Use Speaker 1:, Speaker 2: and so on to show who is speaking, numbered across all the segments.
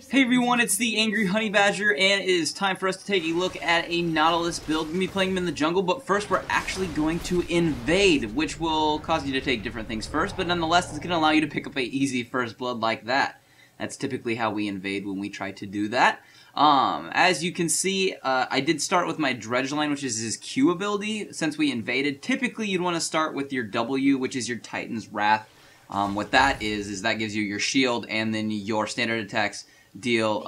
Speaker 1: Hey everyone, it's the Angry Honey Badger, and it is time for us to take a look at a Nautilus build. We're going to be playing him in the jungle, but first we're actually going to invade, which will cause you to take different things first, but nonetheless it's going to allow you to pick up a easy first blood like that. That's typically how we invade when we try to do that. As you can see, I did start with my Dredge line, which is his Q ability, since we invaded. Typically you'd want to start with your W, which is your Titan's Wrath. What that is that gives you your shield, and then your standard attacks deal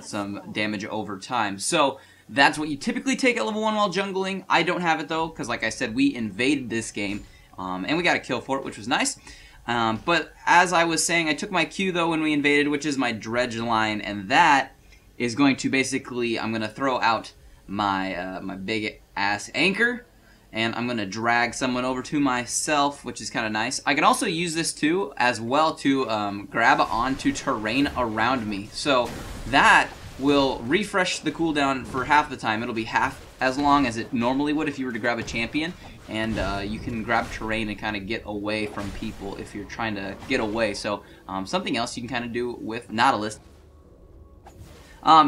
Speaker 1: some damage over time. So that's what you typically take at level 1 while jungling. I don't have it though, because like I said, we invaded this game, and we got a kill for it, which was nice. But as I was saying, I took my Q though when we invaded, which is my Dredge line, and that is going to basically, I'm going to throw out my, my big ass anchor, and I'm going to drag someone over to myself, which is kind of nice. I can also use this too, as well, to grab onto terrain around me. So that will refresh the cooldown for half the time. It'll be half as long as it normally would if you were to grab a champion. And you can grab terrain and kind of get away from people if you're trying to get away. So something else you can kind of do with Nautilus.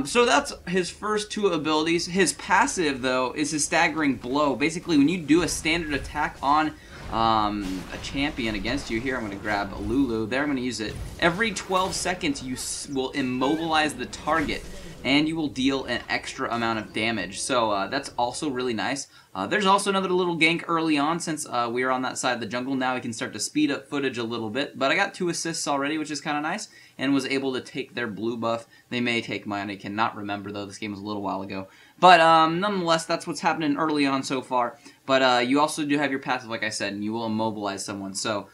Speaker 1: So that's his first two abilities. His passive, though, is his Staggering Blow. Basically, when you do a standard attack on a champion against you, here I'm going to grab Lulu. There I'm going to use it. Every 12 seconds, you will immobilize the target, and you will deal an extra amount of damage. So that's also really nice. There's also another little gank early on, since we are on that side of the jungle. Now we can start to speed up footage a little bit. But I got 2 assists already, which is kind of nice, and was able to take their blue buff. They may take mine. I cannot remember, though. This game was a little while ago. But nonetheless, that's what's happening early on so far. But you also do have your passive, like I said, and you will immobilize someone. So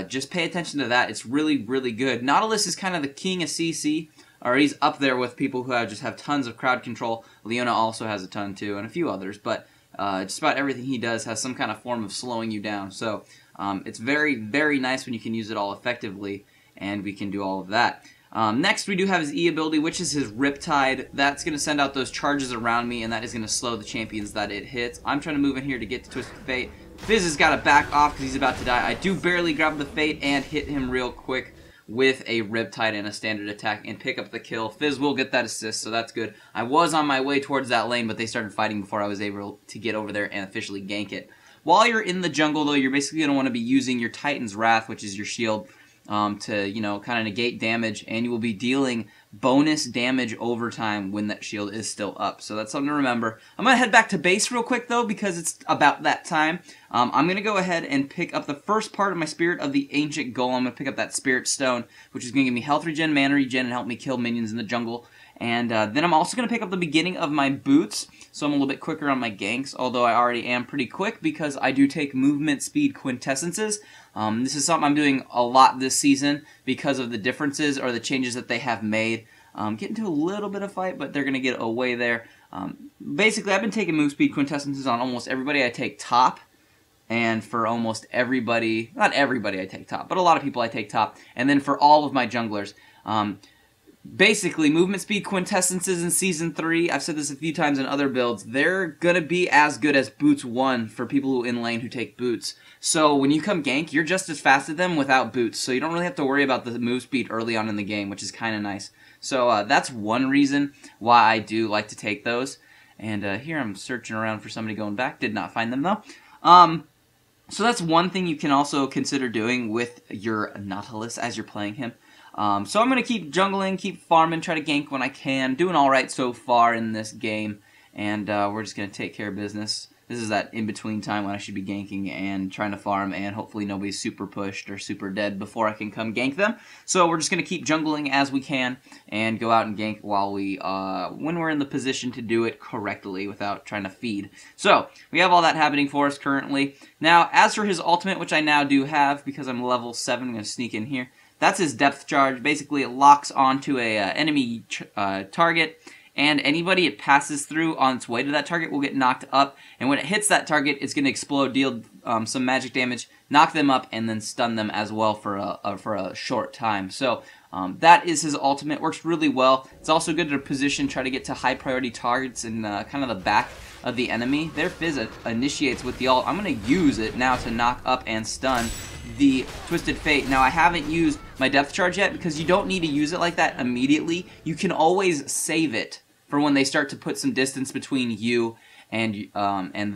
Speaker 1: just pay attention to that. It's really, really good. Nautilus is kind of the king of CC. Or he's up there with people who just have tons of crowd control. Leona also has a ton too, and a few others. But just about everything he does has some kind of form of slowing you down. So it's very, very nice when you can use it all effectively, and we can do all of that. Next, we do have his E ability, which is his Riptide. That's going to send out those charges around me, and that is going to slow the champions that it hits. I'm trying to move in here to get to Twisted Fate. Fizz has got to back off because he's about to die. I do barely grab the Fate and hit him real quick with a Riptide and a standard attack and pick up the kill. Fizz will get that assist, so that's good. I was on my way towards that lane, but they started fighting before I was able to get over there and officially gank it. While you're in the jungle, though, you're basically going to want to be using your Titan's Wrath, which is your shield, to, you know, kind of negate damage, and you will be dealing bonus damage over time when that shield is still up. So that's something to remember. I'm going to head back to base real quick, though, because it's about that time. I'm going to go ahead and pick up the first part of my Spirit of the Ancient Golem. I'm going to pick up that Spirit Stone, which is going to give me health regen, mana regen, and help me kill minions in the jungle. And then I'm also going to pick up the beginning of my boots, so I'm a little bit quicker on my ganks, although I already am pretty quick because I do take movement speed quintessences. This is something I'm doing a lot this season because of the differences or the changes that they have made. Get into a little bit of fight, but they're going to get away there. Basically, I've been taking move speed quintessences on almost everybody I take top. And for almost everybody, not everybody I take top, but a lot of people I take top. And then for all of my junglers, basically, movement speed quintessences in Season 3, I've said this a few times in other builds, they're going to be as good as Boots 1 for people who in lane who take Boots. So when you come gank, you're just as fast as them without Boots, so you don't really have to worry about the move speed early on in the game, which is kind of nice. So that's one reason why I do like to take those. And here I'm searching around for somebody going back, did not find them though. So that's one thing you can also consider doing with your Nautilus as you're playing him. So I'm going to keep jungling, keep farming, try to gank when I can. Doing alright so far in this game, and we're just going to take care of business. This is that in-between time when I should be ganking and trying to farm, and hopefully nobody's super pushed or super dead before I can come gank them. So we're just going to keep jungling as we can and go out and gank while we, when we're in the position to do it correctly without trying to feed. So we have all that happening for us currently. Now, as for his ultimate, which I now do have because I'm level 7, I'm going to sneak in here. That's his depth charge. Basically, it locks onto a enemy target, and anybody it passes through on its way to that target will get knocked up. And when it hits that target, it's going to explode, deal some magic damage, knock them up, and then stun them as well for a short time. So That is his ultimate. Works really well. It's also good to position, try to get to high priority targets in kind of the back of the enemy. Their Fizz initiates with the ult. I'm going to use it now to knock up and stun the Twisted Fate. Now, I haven't used my Depth Charge yet because you don't need to use it like that immediately. You can always save it for when they start to put some distance between you and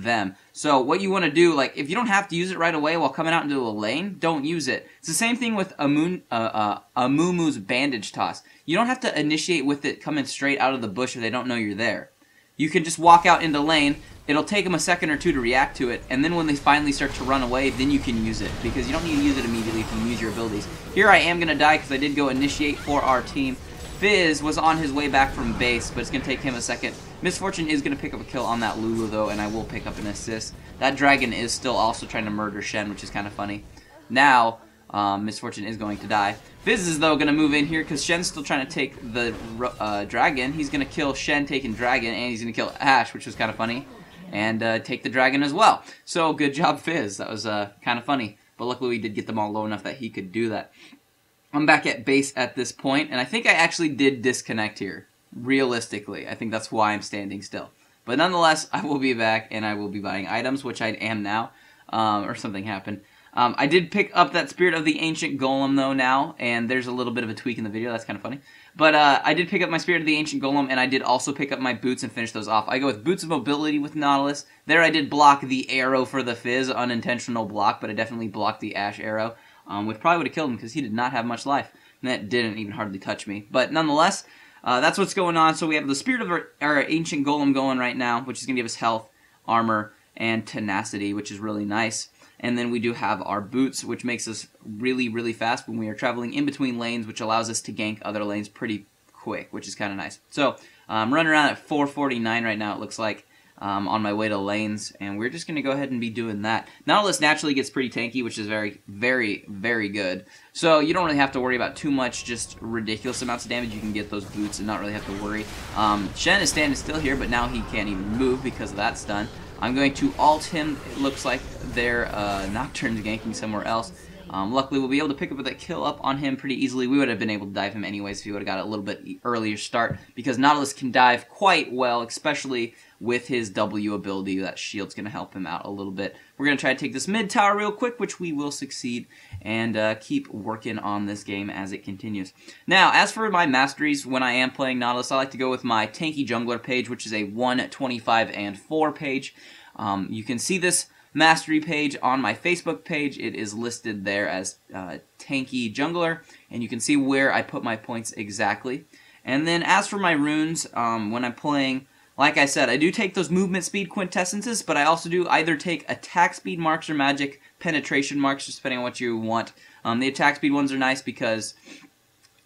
Speaker 1: them. So what you want to do, like, if you don't have to use it right away while coming out into a lane, don't use it. It's the same thing with Amumu's Bandage Toss. You don't have to initiate with it coming straight out of the bush if they don't know you're there. You can just walk out into lane. It'll take them a second or two to react to it, and then when they finally start to run away, then you can use it, because you don't need to use it immediately if you use your abilities. Here I am going to die because I did go initiate for our team. Fizz was on his way back from base, but it's going to take him a second. Miss Fortune is going to pick up a kill on that Lulu, though, and I will pick up an assist. That dragon is still also trying to murder Shen, which is kind of funny. Now, Miss Fortune is going to die. Fizz is, though, going to move in here because Shen's still trying to take the dragon. He's going to kill Shen taking dragon, and he's going to kill Ashe, which was kind of funny, and take the dragon as well. So, good job, Fizz. That was kind of funny, but luckily we did get them all low enough that he could do that. I'm back at base at this point, and I think I actually did disconnect here. Realistically, I think that's why I'm standing still. But nonetheless, I will be back, and I will be buying items, which I am now, or something happened. I did pick up that Spirit of the Ancient Golem, though, now, and there's a little bit of a tweak in the video. That's kind of funny. But I did pick up my Spirit of the Ancient Golem, and I did also pick up my boots and finish those off. I go with Boots of Mobility with Nautilus. There I did block the arrow for the Fizz, unintentional block, but I definitely blocked the Ashe arrow. Which probably would have killed him because he did not have much life. And that didn't even hardly touch me. But nonetheless, that's what's going on. So we have the Spirit of our Ancient Golem going right now, which is going to give us health, armor, and tenacity, which is really nice. And then we do have our boots, which makes us really, really fast when we are traveling in between lanes, which allows us to gank other lanes pretty quick, which is kind of nice. So I'm running around at 449 right now, it looks like. On my way to lanes, and we're just going to go ahead and be doing that. Nautilus naturally gets pretty tanky, which is very, very, very good. So you don't really have to worry about too much, just ridiculous amounts of damage. You can get those boots and not really have to worry. Shen is standing still here, but now he can't even move because of that stun. I'm going to ult him. It looks like their Nocturne's ganking somewhere else. Luckily, we'll be able to pick up that kill up on him pretty easily. We would have been able to dive him anyways if he would have got a little bit earlier start, because Nautilus can dive quite well, especially with his W ability. That shield's going to help him out a little bit. We're going to try to take this mid tower real quick, which we will succeed, and keep working on this game as it continues. Now, as for my masteries, when I am playing Nautilus, I like to go with my Tanky Jungler page, which is a 125 and 4 page. You can see this mastery page on my Facebook page. It is listed there as Tanky Jungler, and you can see where I put my points exactly. And then as for my runes, when I'm playing, like I said, I do take those movement speed quintessences, but I also do either take attack speed marks or magic penetration marks, just depending on what you want. The attack speed ones are nice because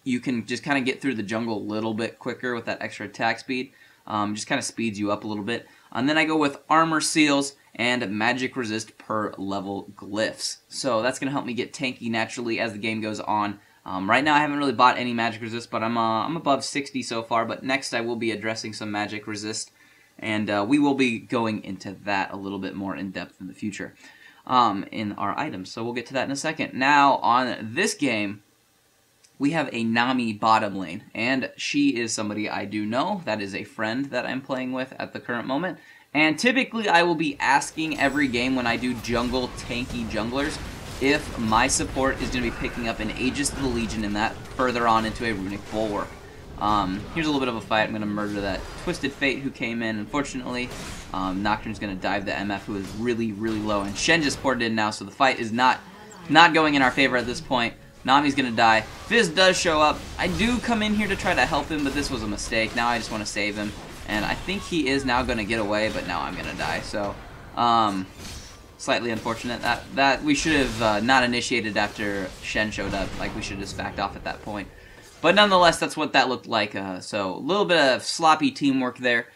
Speaker 1: you can just kind of get through the jungle a little bit quicker with that extra attack speed. Just kind of speeds you up a little bit. And then I go with armor seals and magic resist per level glyphs. So that's going to help me get tanky naturally as the game goes on. Right now I haven't really bought any magic resist, but I'm above 60 so far. But next I will be addressing some magic resist, and we will be going into that a little bit more in depth in the future in our items. So we'll get to that in a second. Now on this game, we have a Nami bottom lane, and she is somebody I do know. That is a friend that I'm playing with at the current moment. And typically I will be asking every game when I do jungle tanky junglers if my support is going to be picking up an Aegis of the Legion and that further on into a Runic Bulwark. Here's a little bit of a fight. I'm going to murder that Twisted Fate who came in. Unfortunately, Nocturne's going to dive the MF who is really, really low. And Shen just poured in now, so the fight is not going in our favor at this point. Nami's going to die. Fizz does show up. I do come in here to try to help him, but this was a mistake. Now I just want to save him. And I think he is now going to get away, but now I'm going to die. So, slightly unfortunate. That we should have not initiated after Shen showed up. Like, we should have just backed off at that point. But nonetheless, that's what that looked like. So, a little bit of sloppy teamwork there.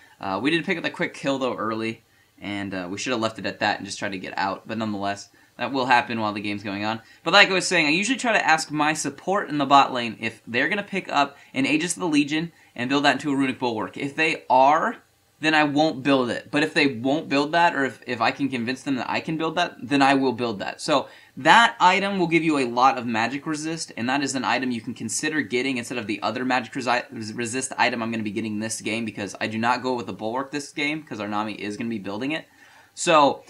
Speaker 1: We did pick up the quick kill, though, early. And we should have left it at that and just tried to get out. But nonetheless, that will happen while the game's going on. But like I was saying, I usually try to ask my support in the bot lane if they're going to pick up an Aegis of the Legion and build that into a Runic Bulwark. If they are, then I won't build it. But if they won't build that, or if I can convince them that I can build that, then I will build that. So That item will give you a lot of magic resist, and that is an item you can consider getting instead of the other magic resist item I'm going to be getting this game, because I do not go with the Bulwark this game, because our Nami is going to be building it. So,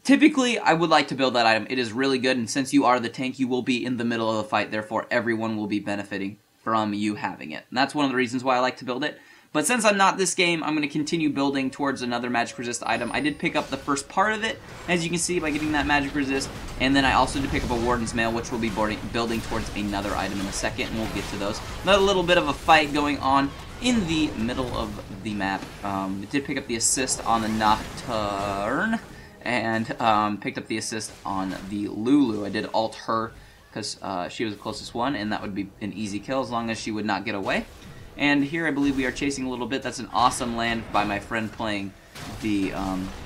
Speaker 1: typically, I would like to build that item. It is really good, and since you are the tank, you will be in the middle of the fight, therefore everyone will be benefiting from you having it. And that's one of the reasons why I like to build it. But since I'm not this game, I'm going to continue building towards another magic resist item. I did pick up the first part of it, as you can see, by getting that magic resist. And then I also did pick up a Warden's Mail, which we'll be building towards another item in a second, and we'll get to those. Another little bit of a fight going on in the middle of the map. I did pick up the assist on the Nocturne, and picked up the assist on the Lulu. I did ult her, because she was the closest one, and that would be an easy kill as long as she would not get away. And here I believe we are chasing a little bit. That's an awesome land by my friend playing the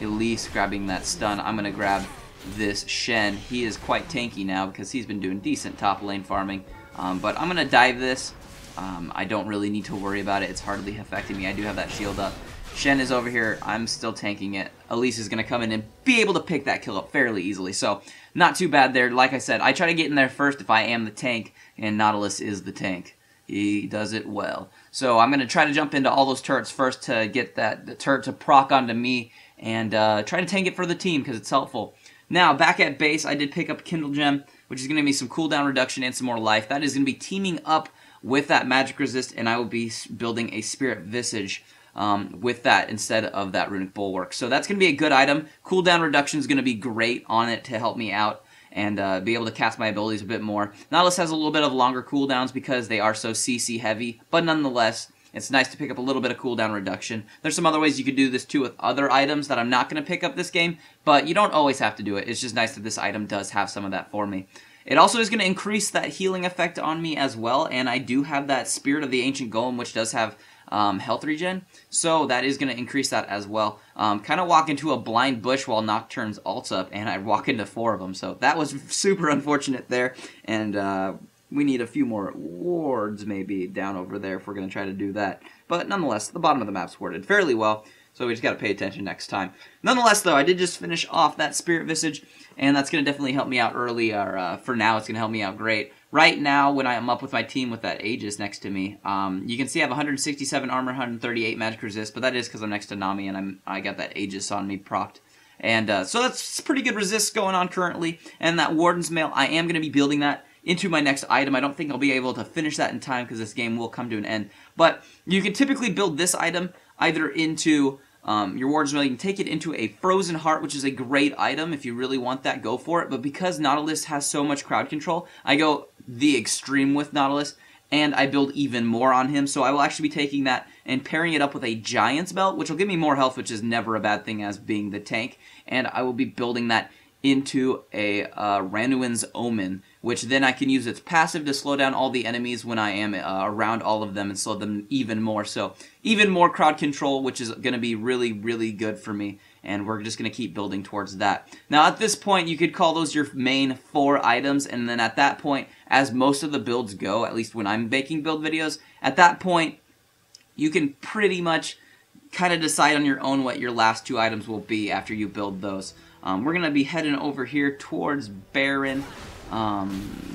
Speaker 1: Elise, grabbing that stun. I'm going to grab this Shen. He is quite tanky now because he's been doing decent top lane farming. But I'm going to dive this. I don't really need to worry about it. It's hardly affecting me. I do have that shield up. Shen is over here. I'm still tanking it. Elise is going to come in and be able to pick that kill up fairly easily. So, not too bad there. Like I said, I try to get in there first if I am the tank, and Nautilus is the tank. He does it well. So I'm going to try to jump into all those turrets first to get the turret to proc onto me and try to tank it for the team because it's helpful. Now, back at base, I did pick up Kindle Gem, which is going to give me some cooldown reduction and some more life. That is going to be teaming up with that magic resist, and I will be building a Spirit Visage with that instead of that Runic Bulwark. So that's going to be a good item. Cooldown reduction is going to be great on it to help me out and be able to cast my abilities a bit more. Nautilus has a little bit of longer cooldowns because they are so CC heavy, but nonetheless, it's nice to pick up a little bit of cooldown reduction. There's some other ways you could do this too with other items that I'm not going to pick up this game, but you don't always have to do it. It's just nice that this item does have some of that for me. It also is going to increase that healing effect on me as well, and I do have that Spirit of the Ancient Golem, which does have health regen, so that is going to increase that as well. Kind of walk into a blind bush while Nocturne's ults up, and I walk into 4 of them, so that was super unfortunate there, and we need a few more wards maybe down over there if we're going to try to do that. But nonetheless, the bottom of the map's warded fairly well, so we just got to pay attention next time. Nonetheless, though, I did just finish off that Spirit Visage, and that's going to definitely help me out early, or for now it's going to help me out great. Right now, when I am up with my team with that Aegis next to me, you can see I have 167 armor, 138 magic resist, but that is because I'm next to Nami and I got that Aegis on me procced. And so that's pretty good resist going on currently. And that Warden's Mail, I am going to be building that into my next item. I don't think I'll be able to finish that in time because this game will come to an end. But you can typically build this item either into your Warden's Mail. You can take it into a Frozen Heart, which is a great item. If you really want that, go for it. But because Nautilus has so much crowd control, I go the extreme with Nautilus, and I build even more on him. So I will actually be taking that and pairing it up with a Giant's Belt, which will give me more health, which is never a bad thing as being the tank. And I will be building that into a Ranuin's Omen, which then I can use its passive to slow down all the enemies when I am around all of them and slow them even more. So even more crowd control, which is going to be really, really good for me. And we're just going to keep building towards that. Now at this point, you could call those your main 4 items. And then at that point, as most of the builds go, at least when I'm making build videos, at that point, you can pretty much kind of decide on your own what your last 2 items will be after you build those. We're going to be heading over here towards Baron.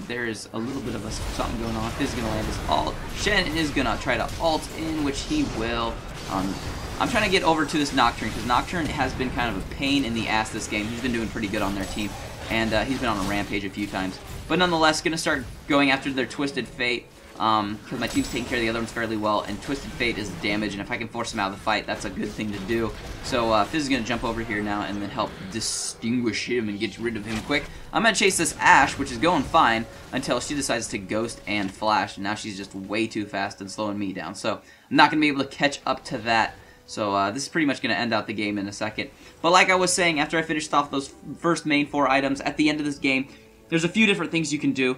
Speaker 1: There's a little bit of something going on. This is going to land his ult. Shen is going to try to ult in, which he will. I'm trying to get over to this Nocturne, because Nocturne has been kind of a pain in the ass this game. He's been doing pretty good on their team, and he's been on a rampage a few times. But nonetheless, going to start going after their Twisted Fate, because my team's taking care of the other ones fairly well, and Twisted Fate is damage, and if I can force him out of the fight, that's a good thing to do. So Fizz is going to jump over here now and then help distinguish him and get rid of him quick. I'm going to chase this Ashe, which is going fine, until she decides to Ghost and Flash, and now she's just way too fast and slowing me down. So I'm not going to be able to catch up to that. So this is pretty much going to end out the game in a second. But like I was saying, after I finished off those first main 4 items, at the end of this game, there's a few different things you can do.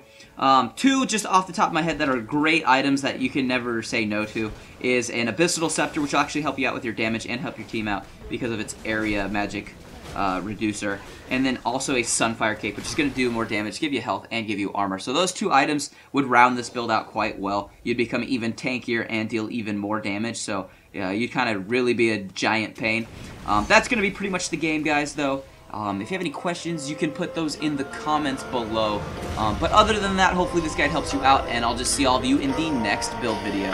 Speaker 1: 2, just off the top of my head, that are great items that you can never say no to, is an Abyssal Scepter, which will actually help you out with your damage and help your team out because of its area magic reducer. And then also a Sunfire Cape, which is going to do more damage, give you health, and give you armor. So those 2 items would round this build out quite well. You'd become even tankier and deal even more damage, so you'd kind of really be a giant pain. That's going to be pretty much the game, guys, though. If you have any questions, you can put those in the comments below. But other than that, hopefully this guide helps you out, and I'll just see all of you in the next build video.